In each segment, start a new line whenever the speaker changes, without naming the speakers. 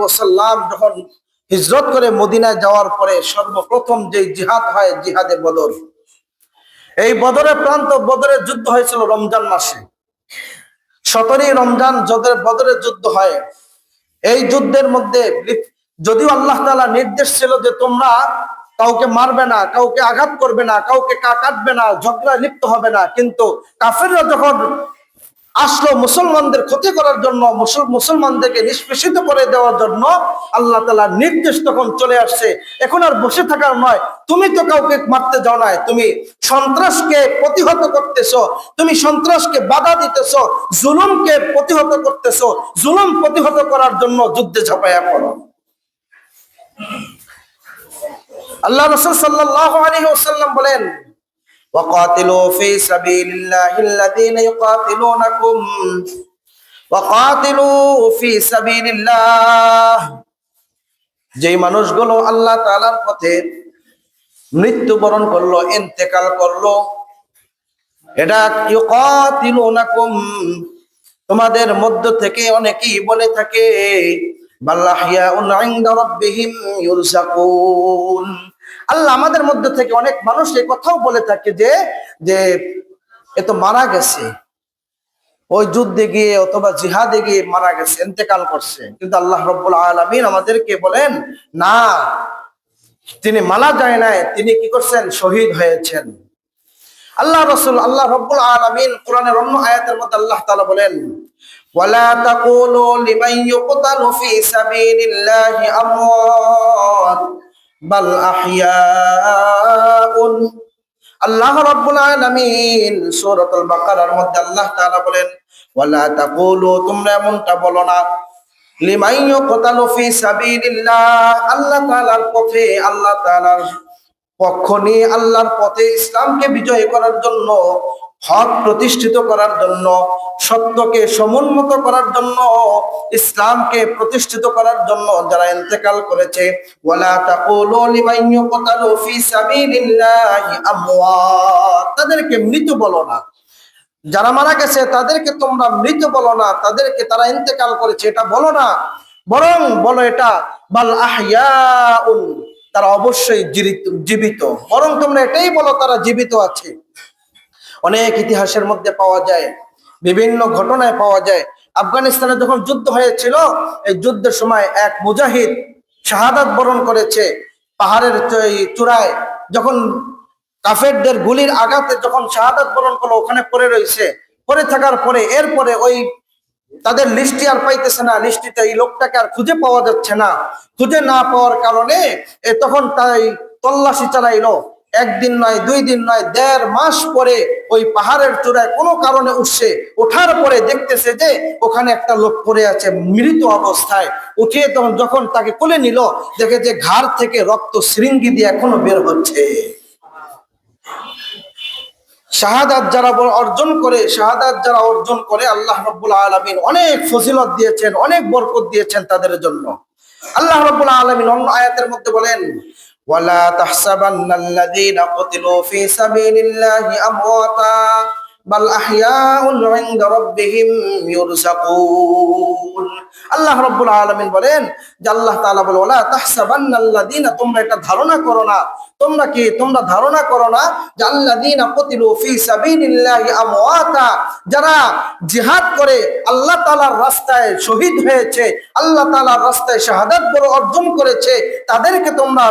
ওয়াসাল্লাম যখন হিজরত করে মদিনায় যাওয়ার পরে সর্বপ্রথম যে জিহাদ হয় জিহাদে বদর। এই বদরের প্রান্ত বদরের যুদ্ধ হয়েছিল রমজান মাসে। 17ই রমজান বদরের যুদ্ধ হয়। এই যুদ্ধের মধ্যে যদিও আল্লাহ তাআলা নির্দেশ ছিল যে তোমরা কাউকে মারবে না, কাউকে আঘাত করবে না, কাউকে কাটবে না, ঝগড়ায় লিপ্ত হবে না, কিন্তু কাফেররা যখন আসলো মুসলমানদের ক্ষতি করার জন্য, মুসলমানদেরকে নিষ্পেষিত করে দেওয়ার জন্য, আল্লাহ তাআলা নির্দেশ তখন চলে আসছে। এখন আর বসে থাকার নয়, তুমি তো কাউকে মারতে যাও নাই, তুমি সন্ত্রাসকে প্রতিহত করতেছো, তুমি সন্ত্রাসকে বাধা দিতেছো, জুলুমকে প্রতিহত করতেছো, জুলুম প্রতিহত করার জন্য যুদ্ধে ঝাঁপাইয়া পড়ো। আল্লাহ রাসূল সাল্লাল্লাহু আলাইহি ওয়াসাল্লাম বলেন, وقاتلوا في سبيل الله الذين يقاتلونكم وقاتلوا في سبيل الله। যেই মানুষগুলো আল্লাহ তাআলার পথে মৃত্যুবরণ করলো, ইন্তেকাল করলো, এটা ইউকাতিলুনাকুম, তোমাদের মধ্য থেকে অনেকেই বলে থাকে বাল্লাহিয়াউন ইনদা রাব্বিহিম ইউরযাকুন। আল্লাহ আমাদের মধ্যে থেকে অনেক মানুষ এই কথাও বলে থাকে যে এ তো মারা গেছে, ওই যুদ্ধে গিয়ে অথবা জিহাদে গিয়ে মারা গেছে, ইন্তেকাল করছে। কিন্তু আল্লাহ রাব্বুল আলামিন আমাদেরকে বলেন না, তিনি মারা যায় নাই, তিনি কি করছেন? শহীদ হয়েছেন। আল্লাহ রাব্বুল আলামিন কোরআনের অন্য আয়াতের মধ্যে আল্লাহ তাআলা বলেন, ওয়ালা তাকুলু লিমান ইউকতালু ফি সাবিলিল্লাহি আমওয়াত বাল আহইয়াউন। আল্লাহ রাব্বুল আলামিন সূরাতুল বাকারার মধ্যে আল্লাহ তাআলা বলেন, ওয়ালা তাকুলু, তোমরা এমনটা বলো না, লিমান ইউকতালু ফি সাবিলিল্লাহ, আল্লাহ তাআলার পথে, আল্লাহ তাআলার পক্ষ নিয়ে, আল্লাহর পথে ইসলামকে বিজয় করার জন্য, হক প্রতিষ্ঠিত করার জন্য, সত্যকে সমুন্নত করার জন্য, ইসলামকে প্রতিষ্ঠিত করার জন্য যারা ইন্তেকাল করেছে, ওয়ালা তাকুলু লিমান ইউকতালু ফি সাবিলিল্লাহি আমওয়াত, তাদেরকে মৃত বলো না। যারা মারা গেছে তাদেরকে তোমরা মৃত বলো না, তাদেরকে তারা ইন্তেকাল করেছে এটা বলো না, বরং বলো এটা বাল আহইয়াউন, তারা অবশ্যই জীবিত। বরং তোমরা এটাই বলো তারা জীবিত আছে। অনেক ইতিহাসের মধ্যে পাওয়া যায়, বিভিন্ন ঘটনায় পাওয়া যায়। আফগানিস্তানে যখন যুদ্ধ হয়েছিল, এই যুদ্ধের সময় এক মুজাহিদ শাহাদাত বরণ করেছে। পাহাড়ের চূড়ায় যখন কাফেরদের গুলির আঘাতে যখন শাহাদাত বরণ করলো, ওখানে পড়ে রয়েছে। পড়ে থাকার পরে এরপরে ওই তাদের লিস্টটি আর পাইতেছে না, লিস্টিতে এই লোকটাকে আর খুঁজে পাওয়া যাচ্ছে না। খুঁজে না পাওয়ার কারণে তখন তাই তল্লাশি চালাইলো। একদিন নয়, 2 দিন নয়, 1.5 মাস পরে ওই পাহাড়ের চূড়ায় কোনো কারণে উঠছে। ওঠার পরে দেখতেছে যে ওখানে একটা লোক পড়ে আছে মৃত অবস্থায়। উঠিয়ে তখন যখন তাকে কোলে নিল, দেখে যে ঘাড় থেকে রক্ত শৃঙ্গি দিয়ে এখনো বের হচ্ছে। শাহাদাত যারা অর্জন করে আল্লাহ রাব্বুল আলামিন অনেক ফজিলত দিয়েছেন, অনেক বরকত দিয়েছেন তাদের জন্য। আল্লাহ রাব্বুল আলামিন অন্য আয়াতের মধ্যে বলেন, ওয়ালা তাহসাবান্নাল্লাযীনা কুতিলু ফি সাবিলিল্লাহি আমওয়াতা বাল আহইয়াউন ইনদা রাব্বিহিম ইউরযাকুন। আল্লাহ রাব্বুল আলামিন বলেন যে আল্লাহ তাআলা বলে, ওয়ালা তাহসাবান্নাল্লাযীনা, তোমরা এটা ধারণা করো না, তোমরা ধারণা করো না যে আল্লাযীনা কুতিলু ফি সাবিলিল্লাহি আমওয়াতা, যারা জিহাদ করে আল্লাহ তাআলার রাস্তায় শহীদ হয়েছে, আল্লাহ তাআলার রাস্তায় শাহাদাত অর্জন করেছে, তাদেরকে তোমরা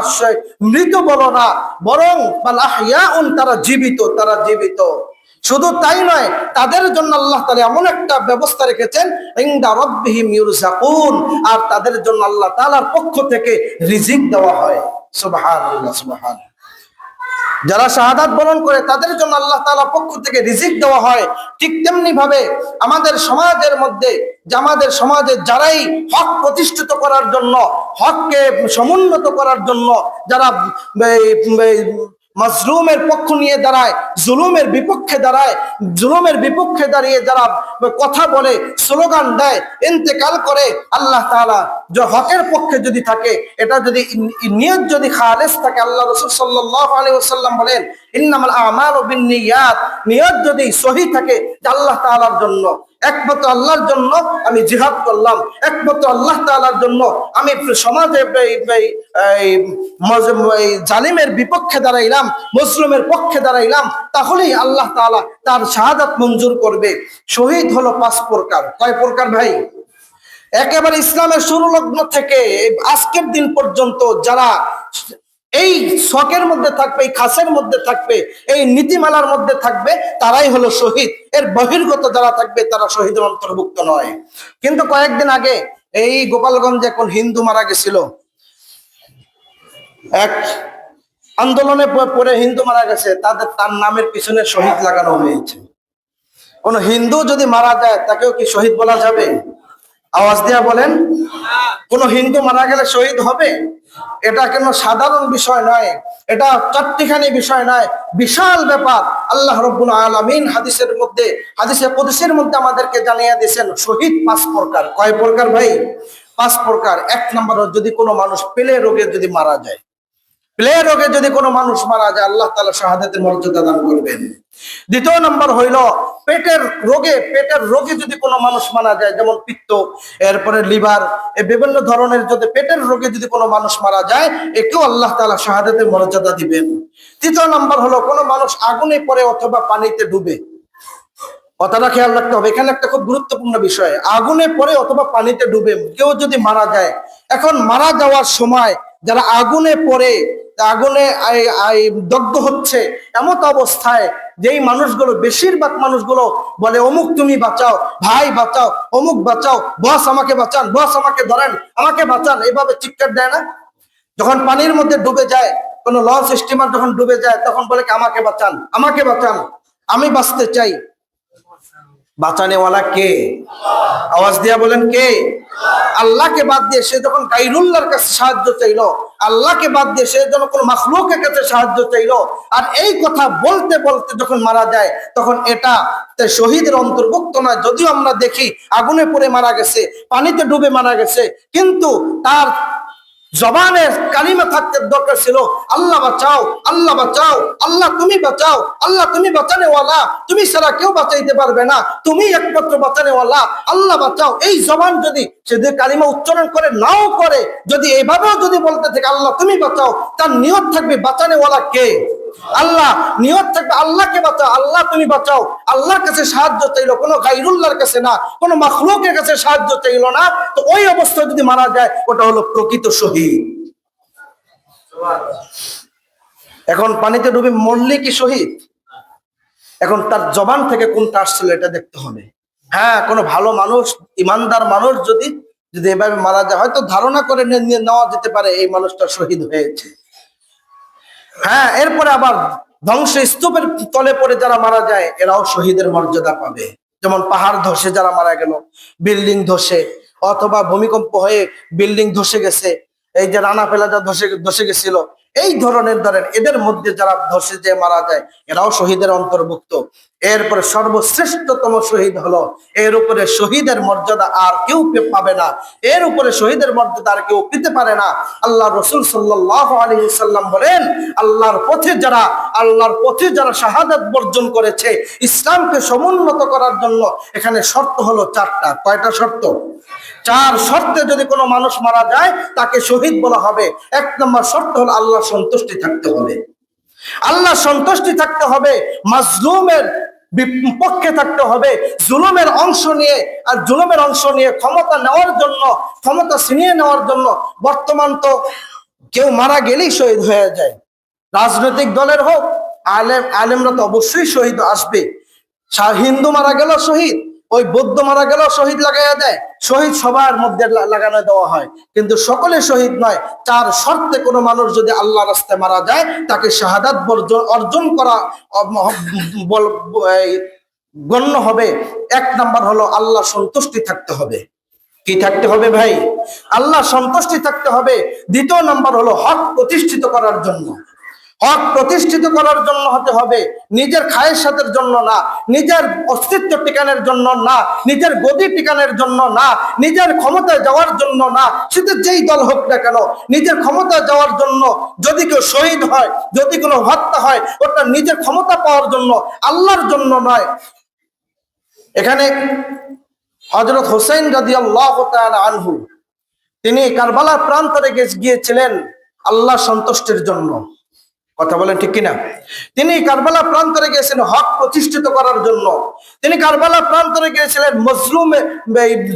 মৃত বলো না, বরং বাল আহইয়াউন, তারা জীবিত। শুধু তাই নয়, তাদের জন্য আল্লাহ তাআলা এমন একটা ব্যবস্থা রেখেছেন, ইনদা রাব্বিহিম ইউরযাকুন, আর তাদের জন্য আল্লাহ তাআলার পক্ষ থেকে রিজিক দেওয়া হয়। সুবহানাল্লাহ, সুবহানাল্লাহ। যারা শাহাদাত বরণ করে তাদের জন্য আল্লাহ তাআলার পক্ষ থেকে রিজিক দেওয়া হয়। ঠিক তেমনি ভাবে আমাদের সমাজের মধ্যে, আমাদের সমাজে যারাই হক প্রতিষ্ঠিত করার জন্য, হককে সমুন্নত করার জন্য যারা মাজলুমের পক্ষ নিয়ে দাঁড়ায়, জুলুমের বিপক্ষে দাঁড়িয়ে যারা কথা বলে, স্লোগান দেয়, ইন্তেকাল করে, আল্লাহ তাআলা যে হকের পক্ষে যদি থাকে, এটা যদি নিয়ত যদি খালেস থাকে, আল্লাহ রাসূল সাল্লাল্লাহু আলাইহি ওয়াসাল্লাম বলেন, ইন্নামাল আমালু বিন্নিয়াত, নিয়ত যদি সহি থাকে যে আল্লাহ তাআলার জন্য, একমাত্র আল্লাহর জন্য আমি জিহাদ করলাম, একমাত্র আল্লাহ তাআলার জন্য আমি সমাজে জালিমের বিপক্ষে দাঁড়াইলাম, মুসলিমের পক্ষে দাঁড়াইলাম, তাহলেই আল্লাহ তাআলা তার শাহাদাত মঞ্জুর করবে। শহীদ হলো 5 প্রকার। কয় প্রকার ভাই? একেবারে ইসলামের শুরু লগ্ন থেকে আজকের দিন পর্যন্ত যারা এই শখের মধ্যে থাকবে, এই খাসের মধ্যে থাকবে, এই নীতিমালার মধ্যে থাকবে, তারাই হলো শহীদ। এর বহির্গত যারা থাকবে তারা শহীদের অন্তর্ভুক্ত নয়। কিন্তু কয়েকদিন আগে এই গোপালগঞ্জে কোন হিন্দু মারা গেছিল, এক আন্দোলনে পরে হিন্দু মারা গেছে, তার নামের পিছনে শহীদ লাগানো হয়েছে। কোন হিন্দু যদি মারা যায় তাকেও কি শহীদ বলা যাবে? আওয়াজ দিয়া বলেন, কোন হিন্দু মারা গেলে শহীদ হবে? এটা কেন সাধারণ বিষয় নয়, এটা চারটিখানি বিষয় নয়, বিশাল ব্যাপার। আল্লাহ রাব্বুল আলামিন হাদিসের মধ্যে, হাদিসে কুদসির মধ্যে আমাদেরকে জানিয়ে দিয়েছেন শহীদ 5 প্রকার। কয় প্রকার ভাই? 5 প্রকার। 1 নম্বর, যদি কোনো মানুষ পেলে রোগে যদি মারা যায়, প্লে রোগে যদি কোনো মানুষ মারা যায়, আল্লাহ তাআলা শাহাদাতের মর্যাদা দান করবেন। 2 নম্বর হইল পেটের রোগে যদি কোনো মানুষ মারা যায়, যেমন পিত্ত, এরপরে লিভার, বিভিন্ন ধরনের যদি পেটের রোগে যদি কোনো মানুষ মারা যায়, একেও আল্লাহ তাআলা শাহাদাতের মর্যাদা দিবেন। 3 নম্বর হলো কোনো মানুষ আগুনে পড়ে অথবা পানিতে ডুবে। কথাটা খেয়াল রাখতে হবে, এখানে একটা খুব গুরুত্বপূর্ণ বিষয়। আগুনে পড়ে অথবা পানিতে ডুবে কেউ যদি মারা যায়, এখন মারা যাওয়ার সময় যারা আগুনে পড়ে, আগুনে দগ্ধ হচ্ছে, এমত অবস্থায় যেই মানুষগুলো, বেশিরভাগ মানুষগুলো বলে অমুক তুমি বাঁচাও, ভাই বাঁচাও, অমুক বাঁচাও, বস আমাকে বাঁচান, বস আমাকে ধরেন, আমাকে বাঁচান, এইভাবে চিৎকার দেয় না? যখন পানির মধ্যে ডুবে যায়, কোন লঞ্চ স্টিমার যখন ডুবে যায়, তখন বলে আমাকে বাঁচান, আমাকে বাঁচান, আমি বাঁচতে চাই। বাঁচানেওয়ালা কে? আওয়াজ দিয়া বলেন কে? আল্লাহকে বাদ দিয়ে সে যখন গায়রুল্লাহর কাছে সাহায্য চাইলো, আল্লাহকে বাদ দিয়ে সে যখন কোনো মাখলুকের কাছে সাহায্য চাইলো, আর এই কথা বলতে বলতে যখন মারা যায়, তখন এটা শহীদের অন্তর্ভুক্ত নয়। যদিও আমরা দেখি আগুনে পড়ে মারা গেছে, পানিতে ডুবে মারা গেছে, কিন্তু তার জবানে কালিমা থাকতে দরকার ছিল, আল্লাহ বাঁচাও, আল্লাহ বাঁচাও, আল্লাহ তুমি বাঁচাও, আল্লাহ তুমি বাঁচানেওয়ালা, তুমি ছাড়া কেউ বাঁচাইতে পারবে না, তুমি একমাত্র বাঁচানেওয়ালা, আল্লাহ বাঁচাও। এই জবান যদি সে কালিমা উচ্চারণ করে নাও করে, যদি এইভাবেও যদি বলতে থাকে আল্লাহ তুমি বাঁচাও, তার নিয়ত থাকবে বাঁচানেওয়ালা কে? আল্লাহ। নিয়ত থাকবে আল্লাহকে বাঁচাও, আল্লাহ তুমি বাঁচাও, আল্লাহর কাছে সাহায্য চাইলো, কোনো গায়রুল্লাহর কাছে না, কোনো মাখলুকের কাছে সাহায্য চাইলো না। তো ওই অবস্থায় যদি মারা যায়, ওটা হলো প্রকৃত শহীদ। এখন পানিতে ডুবে মরলে কি শহীদ? এখন তার জবান থেকে কোনটা আসছিল এটা দেখতে হবে। হ্যাঁ, কোনো ভালো মানুষ, ইমানদার মানুষ যদি এভাবে মারা যায়, হয়তো ধারণা করে নেওয়া যেতে পারে এই মানুষটা শহীদ হয়েছে। হ্যাঁ, এরপরে আবার ধ্বংস স্তূপের তলে পড়ে যারা মারা যায়, এরাও শহীদের মর্যাদা পাবে। যেমন পাহাড় ধসে যারা মারা গেল, বিল্ডিং ধসে, অথবা ভূমিকম্প হয়ে বিল্ডিং ধসে গেছে, এই যে রানা পেলা যা ধসে গেছিল, এই ধরনের এদের মধ্যে যারা ধসে যে মারা যায়, এরাও শহীদের অন্তর্ভুক্ত। এরপরে সর্বশ্রেষ্ঠতম শহীদ হলো, এর উপরে শহীদের মর্যাদা আর কেউ পাবে না, এর উপরে শহীদের মর্যাদা আর কেউ পেতে পারে না। আল্লাহ রাসূল সাল্লাল্লাহু আলাইহি ওয়াসাল্লাম বলেন, আল্লাহর পথে যারা শাহাদাত বর্জন করেছে, ইসলামকে সমুন্নত করার জন্য, এখানে শর্ত হলো 4টা। কয়টা শর্ত? 4 শর্তে যদি কোনো মানুষ মারা যায়, তাকে শহীদ বলা হবে। 1 নম্বর শর্ত হলো আল্লাহ সন্তুষ্টি থাকতে হবে, আল্লাহ সন্তুষ্টি থাকতে হবে, মাজলুমের বিপক্ষে থাকতে হবে, জুলুমের অংশ নিয়ে ক্ষমতা নেওয়ার জন্য, ক্ষমতা ছিনিয়ে নেওয়ার জন্য। বর্তমান তো কেউ মারা গেলেই শহীদ হয়ে যায়, রাজনৈতিক দলের হোক, আলেমরা তো অবশ্যই শহীদ আসবে। হিন্দু মারা গেল শহীদ, ওই বৌদ্ধ মারা গেল শহীদ লাগাইয়া দেয়, শহীদ সবার মধ্যে লাগানো দেওয়া হয়, কিন্তু সকলে শহীদ নয়। 4 শর্তে কোনো মানুষ যদি আল্লাহ রাস্তায় মারা যায়, তাকে শাহাদাত অর্জন করা গণ্য হবে। 1 নাম্বার হলো আল্লাহ সন্তুষ্টি থাকতে হবে। কি থাকতে হবে ভাই? আল্লাহ সন্তুষ্টি থাকতে হবে। 2 নাম্বার হলো হক প্রতিষ্ঠিত করার জন্য। হক প্রতিষ্ঠিত করার জন্য হতে হবে, নিজের খায়েশাতের জন্য না, নিজের অস্তিত্ব টিকানোর জন্য না, নিজের গদি টিকানোর জন্য না, নিজের ক্ষমতায় যাওয়ার জন্য না, সেটা যেই দল হোক না কেন, নিজের ক্ষমতায় যাওয়ার জন্য। যদি কেউ শহীদ হয়, যদি কোনো হত্যা হয়, ওটা নিজের ক্ষমতা পাওয়ার জন্য, আল্লাহর জন্য নয়। এখানে হযরত হুসাইন রাদিয়াল্লাহু তাআলা আনহু তিনি কারবালার প্রান্তরে গিয়েছিলেন আল্লাহ সন্তুষ্টির জন্য। কথা বলেন ঠিক কিনা? তিনি কারবালা প্রান্তরে গিয়েছিলেন হক প্রতিষ্ঠিত করার জন্য। তিনি কারবালা প্রান্তরে গিয়েছিলেন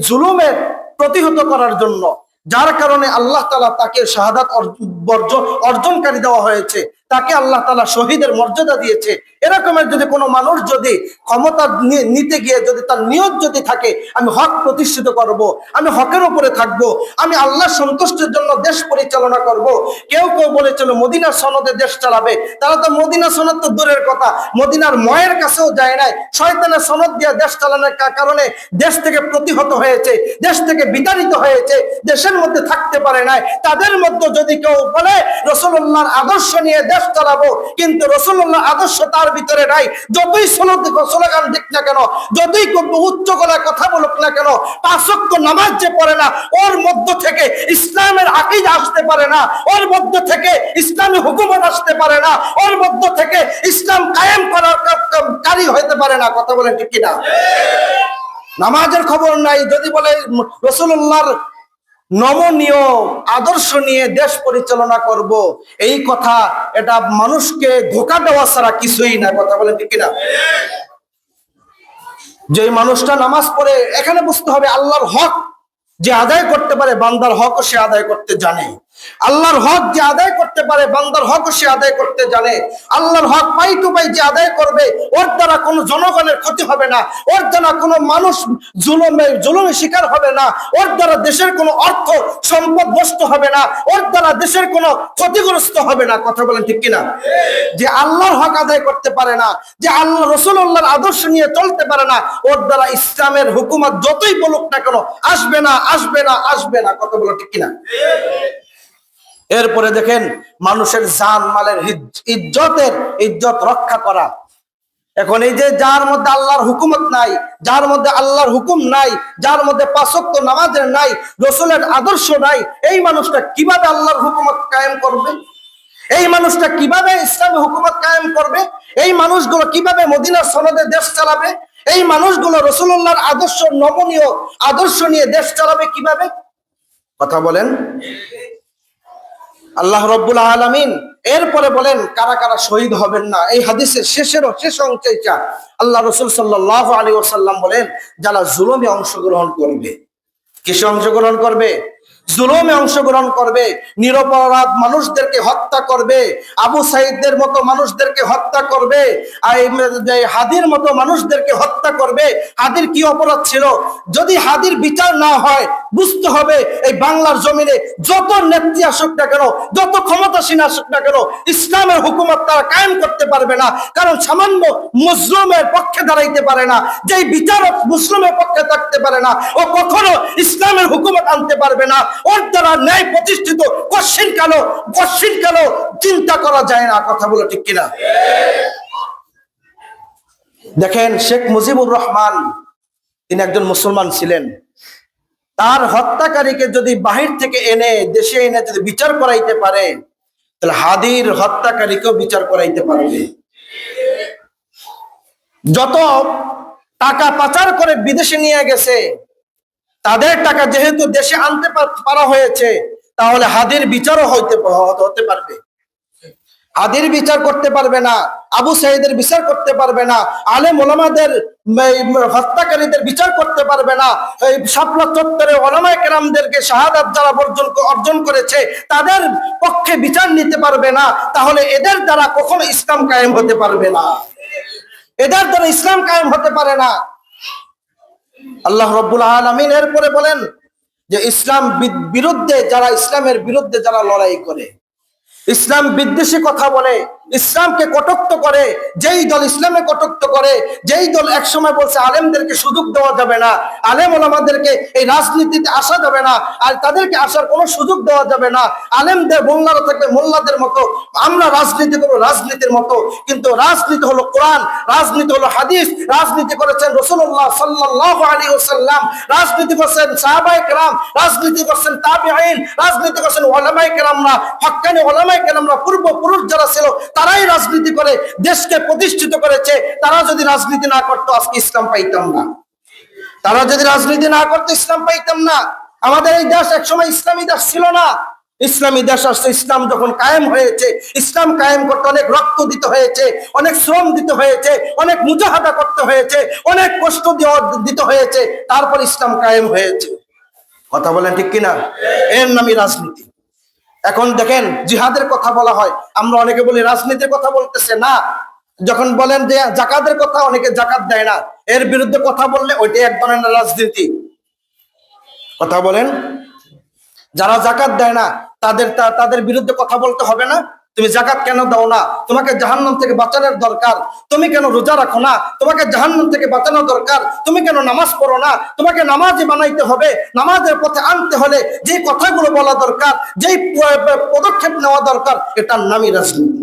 জুলুমের প্রতিহত করার জন্য, যার কারণে আল্লাহ তাআলা তাকে শাহাদাত অর্জনকারী দেওয়া হয়েছে, তাকে আল্লাহ তাআলা শহীদের মর্যাদা দিয়েছে। এরকমের যদি কোনো মানুষ যদি ক্ষমতা নিতে গিয়ে যদি তার নিয়ত যদি থাকে আমি হক প্রতিষ্ঠিত করব, আমি হকের উপরে থাকব, আমি আল্লাহ সন্তুষ্টির জন্য দেশ পরিচালনা করব। কেউ কেউ বলেছিল মদিনার সনদে দেশ চালাবে, তারা তো মদিনা সনদ তো দূরের কথা, মদিনার ময়ের কাছেও যায় নাই। শয়তানের সনদ দিয়ে দেশ চালানোর কারণে দেশ থেকে প্রতিহত হয়েছে, দেশ থেকে বিতাড়িত হয়েছে, দেশের মধ্যে থাকতে পারে নাই। তাদের মধ্যে যদি কেউ বলে রাসূলুল্লাহর আদর্শ নিয়ে দেশ চালাবো, কিন্তু রাসূলুল্লাহর আদর্শ তার ভিতরে নাই, যতই স্লোগান দিক না কেন, যতই উচ্চ গলায় কথা বলুক না কেন, 5 ওয়াক্ত নামাজ যে পড়ে না, ওর মধ্য থেকে ইসলামের আকীদা আসতে পারে না, ওর মধ্য থেকে ইসলামী হুকুমত আসতে পারে না, ওর মধ্য থেকে ইসলাম কায়েম করার কারি হতে পারে না। কথা বলেন ঠিক কিনা? নামাজের খবর নাই, যদি বলে রাসূলুল্লাহর নমনীয় আদর্শ নিয়ে দেশ পরিচালনা করব, এই কথা এটা মানুষকে ধোঁকা দেওয়া ছাড়া কিছুই না। কথা বলেন ঠিক কিনা? যে মানুষটা নামাজ পড়ে, এখানে বুঝতে হবে আল্লাহর হক যে আদায় করতে পারে বান্দার হকও সে আদায় করতে জানে। আল্লাহর হক যে আদায় করতে পারে বান্দার হকও সে আদায় করতে জানে। আল্লাহর হক পাই টু পাই যে আদায় করবে, ওর দ্বারা কোনো জনগণের ক্ষতি হবে না, ওর দ্বারা কোনো মানুষ জুলুমের শিকার হবে না, ওর দ্বারা দেশের কোনো অর্থ সম্পদ নষ্ট হবে না, ওর দ্বারা দেশের কোনো ক্ষতিগ্রস্ত হবে না। কথা বলেন ঠিক কিনা? যে আল্লাহর হক আদায় করতে পারে না, যে আল্লাহ রাসূলুল্লাহর আদর্শ নিয়ে চলতে পারে না, ওর দ্বারা ইসলামের হুকুমত যতই বলুক না কেন আসবে না, আসবে না, আসবে না। কথা বলো ঠিক কিনা? এরপরে দেখেন মানুষের জান মালের ইজ্জত রক্ষা করা। এখন এই যে যার মধ্যে আল্লাহর হুকুমত নাই, যার মধ্যে আল্লাহর হুকুম নাই, যার মধ্যে 5 ওয়াক্ত নামাজের নাই, রাসূলের আদর্শ নাই, এই মানুষটা কিভাবে আল্লাহর হুকুমত কায়েম করবে? এই মানুষটা কিভাবে ইসলামী হুকুমত কায়েম করবে? এই মানুষগুলো কিভাবে মদিনার সনদে দেশ চালাবে? এই মানুষগুলো রাসূলুল্লাহর আদর্শ নমনীয় আদর্শ নিয়ে দেশ চালাবে কিভাবে? কথা বলেন। আল্লাহ রাব্বুল আলামিন এরপরে বলেন কারা কারা শহীদ হবেন না। এই হাদিসের শেষ অংশটা আল্লাহ রাসূল সাল্লাল্লাহু আলাইহি ওয়াসাল্লাম বলেন যারা জুলুমে অংশগ্রহণ করবে। কিসে অংশগ্রহণ করবে? জুলুমে অংশগ্রহণ করবে, নিরপরাধ মানুষদেরকে হত্যা করবে, আবু সাঈদের মতো মানুষদেরকে হত্যা করবে, হাদির মতো মানুষদেরকে হত্যা করবে। হাদির কি অপরাধ ছিল? যদি হাদির বিচার না হয় বুঝতে হবে এই বাংলার জমিনে যত নেত্রী আসুক না কেন, যত ক্ষমতাসীন আসুক না কেন, ইসলামের হুকুমত তারা কায়েম করতে পারবে না। কারণ সামান্য মুসলিমের পক্ষে দাঁড়াইতে পারে না, যেই বিচারক মুসলিমের পক্ষে থাকতে পারে না, ও কখনো ইসলামের হুকুমত আনতে পারবে না। ওর দ্বারা ন্যায় প্রতিষ্ঠিত কশিন কালো চিন্তা করা যায় না। কথা বলো ঠিক কিনা? দেখেন শেখ মুজিবুর রহমান তিনি একজন মুসলমান ছিলেন। তার হত্যাকারীকে যদি বাহির থেকে এনে দেশে এনে যদি বিচার করাইতে পারে, তাহলে হাদির হত্যাকারীকেও বিচার করাইতে পারবে। যত টাকা পাচার করে বিদেশে নিয়ে গেছে, তাদের টাকা যেহেতু দেশে আনতে পারা হয়েছে, তাহলে হাদির বিচারও হতে পারবে। হাদির বিচার করতে পারবে না, আবু সাঈদের বিচার করতে পারবে না, আলেম ওলামাদের হত্যাকারীদের বিচার করতে পারবে না, এই শাপলা চত্বরে ওলামায়ে কেরামদেরকে শাহাদাত যারা অর্জন করেছে তাদের পক্ষে বিচার নিতে পারবে না। তাহলে এদের দ্বারা কখনো ইসলাম কায়েম হতে পারবে না, এদের দ্বারা ইসলাম কায়েম হতে পারে না। আল্লাহ রাব্বুল আলামিন এরপরে বলেন যে ইসলামের বিরুদ্ধে যারা লড়াই করে, ইসলাম বিদ্বেষী কথা বলে, ইসলামকে কটাক্ষ করে, যেই দল ইসলামে কটাক্ষ করে, যেই দল একসময় বলছে আলেমদেরকে সুযোগ দেওয়া যাবে না, আলেম ওলামাদেরকে এই রাজনীতিতে আসা যাবে না, আর তাদেরকে আসার কোনো সুযোগ দেওয়া যাবে না, আলেমদের মোল্লারা থাকবে মোল্লাদের মতো, আমরা রাজনীতি করবো রাজনীতির মতো। কিন্তু রাজনীতি হলো কোরআন, রাজনীতি হলো হাদিস, রাজনীতি করেছেন রাসূলুল্লাহ সাল্লাল্লাহু আলাইহি ওয়াসাল্লাম, রাজনীতি করেছেন সাহাবায়ে কেরাম, রাজনীতি করেছেন তাবিঈন, রাজনীতি করেছেন উলামায়ে কেরামরা, হক্কানি উলামায়ে কেরামরা, পূর্বপুরুষ যারা ছিল তারাই রাজনীতি করে দেশকে প্রতিষ্ঠিত করেছে। তারা যদি রাজনীতি না করতো আজকে ইসলাম পাইতাম না। তারা যদি রাজনীতি না করতে ইসলাম পাইতাম না। আমাদের এই দেশ একসময় ইসলামী দেশ ছিল না। ইসলামী দেশ আসছে, ইসলাম যখন কায়েম হয়েছে, ইসলাম কায়েম করতে অনেক রক্ত দিতে হয়েছে, অনেক শ্রম দিতে হয়েছে, অনেক মুজাহাদা করতে হয়েছে, অনেক কষ্ট দিতে হয়েছে, তারপর ইসলাম কায়েম হয়েছে। কথা বলেন ঠিক কিনা? এর নামই রাজনীতি। এখন দেখেন জিহাদের কথা বলা হয়, আমরা অনেকে বলি রাজনীতির কথা বলতেছে না। যখন বলেন যে জাকাতের কথা, অনেকে জাকাত দেয় না, এর বিরুদ্ধে কথা বললে ওইটাই এক ধরনের রাজনীতি। কথা বলেন, যারা জাকাত দেয় না তাদের বিরুদ্ধে কথা বলতে হবে না? তুমি জাকাত কেন দাও না? তোমাকে জাহান্নাম থেকে বাঁচানোর দরকার। তুমি কেন রোজা রাখো না? তোমাকে জাহান্নাম থেকে বাঁচানো দরকার। তুমি কেন নামাজ পড়ো না? তোমাকে নামাজি বানাইতে হবে। নামাজের পথে আনতে হলে যে কথাগুলো বলা দরকার, যেই পদক্ষেপ নেওয়া দরকার, এটার নামই রাজনীতি।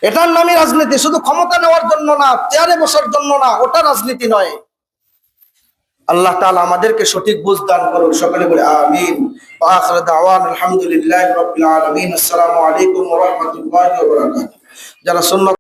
এটার নামই রাজনীতি। শুধু ক্ষমতা নেওয়ার জন্য না, চেয়ারে বসার জন্য না, ওটা রাজনীতি নয়। আল্লাহ তাআলা আমাদেরকে সঠিক বুঝ দান করুন। সকলে বলে আমিন। ওয়া আখিরু দাওয়ানা আলহামদুলিল্লাহি রাব্বিল আলামিন। আসসালামু আলাইকুম ওয়া রাহমাতুল্লাহি ওয়া বারাকাতুহু। যারা সুন্নাত